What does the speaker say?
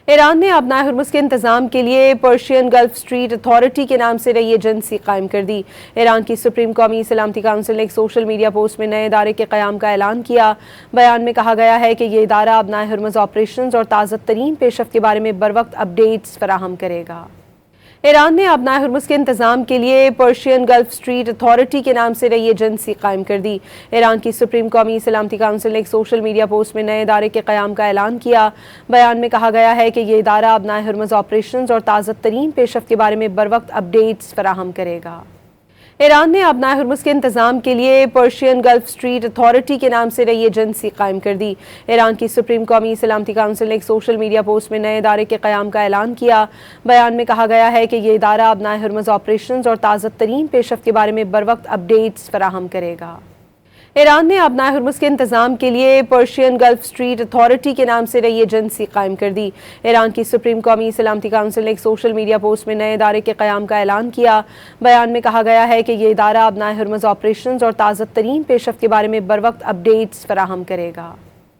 ایران نے ابنائے ہرمز کے انتظام کے لیے پرشین گلف اسٹریٹ اتھارٹی کے نام سے نئی ایجنسی قائم کر دی۔ ایران کی سپریم قومی سلامتی کونسل نے ایک سوشل میڈیا پوسٹ میں نئے ادارے کے قیام کا اعلان کیا۔ بیان میں کہا گیا ہے کہ یہ ادارہ ابنائے ہرمز آپریشنز اور تازہ ترین پیش رفت کے بارے میں بروقت اپ ڈیٹس فراہم کرے گا۔ ایران نے ابنائے ہرمز کے انتظام کے لیے پرشین گلف اسٹریٹ اتھارٹی کے نام سے نئی ایجنسی قائم کر دی۔ ایران کی سپریم قومی سلامتی کونسل نے ایک سوشل میڈیا پوسٹ میں نئے ادارے کے قیام کا اعلان کیا۔ بیان میں کہا گیا ہے کہ یہ ادارہ ابنائے ہرمز آپریشنز اور تازہ ترین پیش رفت کے بارے میں بروقت اپ ڈیٹس فراہم کرے گا۔ ایران نے ابنائے ہرمز کے انتظام کے لیے پرشین گلف اسٹریٹ اتھارٹی کے نام سے نئی ایجنسی قائم کر دی۔ ایران کی سپریم قومی سلامتی کونسل نے ایک سوشل میڈیا پوسٹ میں نئے ادارے کے قیام کا اعلان کیا۔ بیان میں کہا گیا ہے کہ یہ ادارہ ابنائے ہرمز آپریشنز اور تازہ ترین پیش رفت کے بارے میں بروقت اپ ڈیٹس فراہم کرے گا۔ ایران نے ابنائے ہرمز کے انتظام کے لیے پرشین گلف اسٹریٹ اتھارٹی کے نام سے نئی ایجنسی قائم کر دی۔ ایران کی سپریم قومی سلامتی کونسل نے ایک سوشل میڈیا پوسٹ میں نئے ادارے کے قیام کا اعلان کیا۔ بیان میں کہا گیا ہے کہ یہ ادارہ ابنائے ہرمز آپریشنز اور تازہ ترین پیش رفت کے بارے میں بروقت اپ ڈیٹس فراہم کرے گا۔